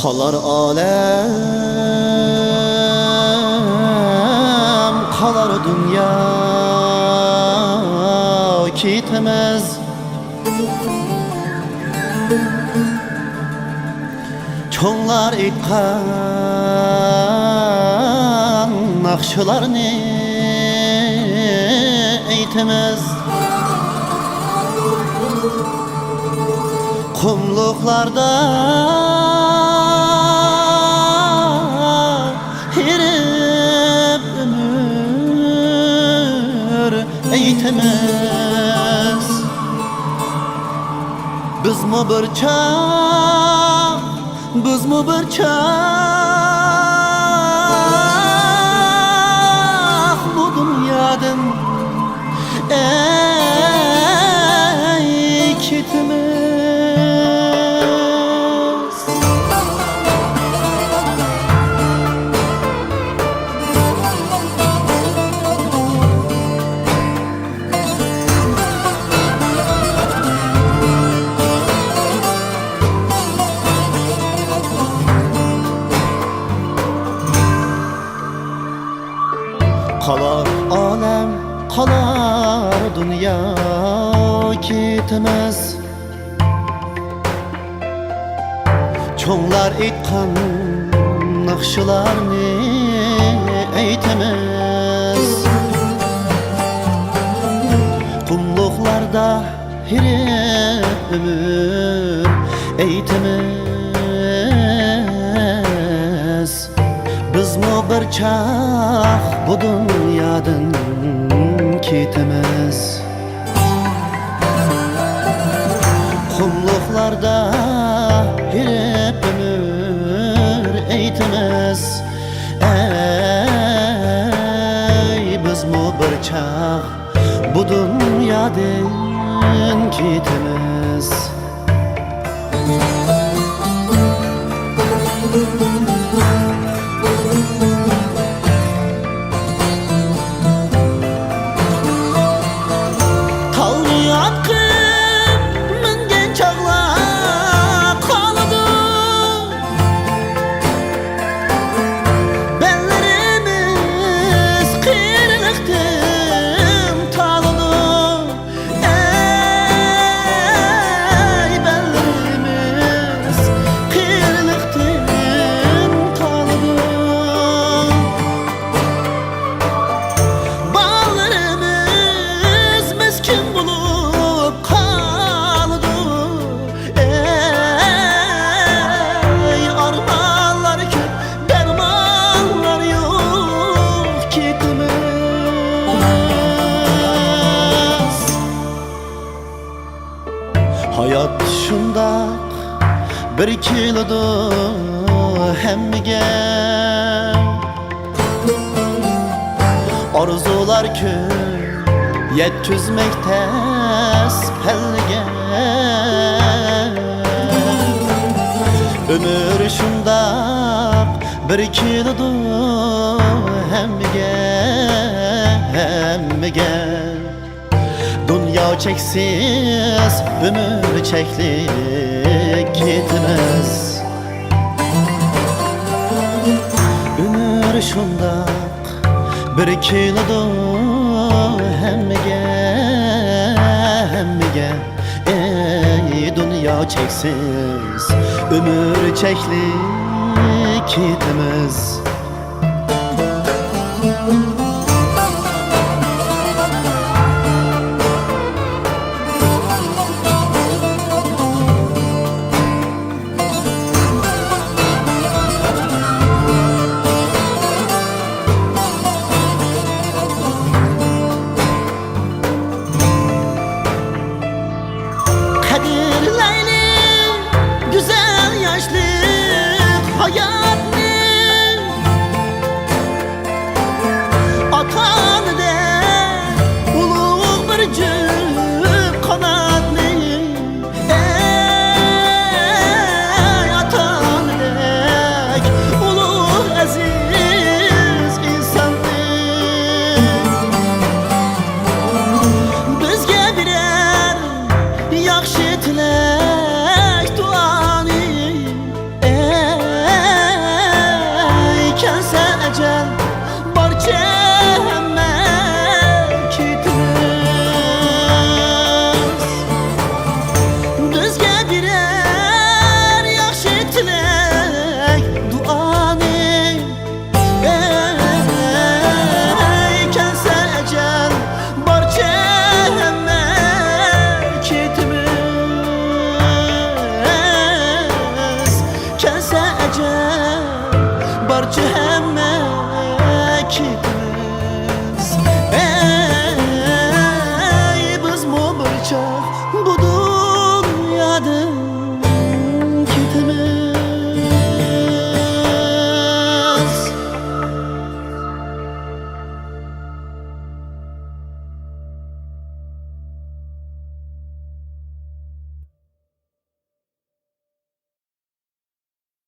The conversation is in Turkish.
Qalar alem, qalar dünya ketmez. Çoğlar aytqan naqşlarni aytemez. Qumluqlarda hirib ömür aytemez. Bizmi bir çağ, bizmi bir çağ bu dünyadan ey ketmez. Qalar alem, qalar dünya ketmez. Çoğlar aytqan naqşlarni aytemez. Qumluqlarda hirib ömür aytemez. Bizmi bir çağ bu dünyadan ketmez. Qumluqlarda hirib ömür aytemez. Ey bizmi bir çağ bu dünyadan ketmez. Hayat şundaq bir kilodu hemmiga. Arzular ko'p yetkizmekte spelge. Ömür şundaq bir kilodu hemmiga, hemmiga. Dünya çeksiz, ömür çeklik gitmez. Ömür şundaq bir kilodu hemmiga, hemmiga. Ey dünya çeksiz, ömür çeklik gitmez. yaxshi tilab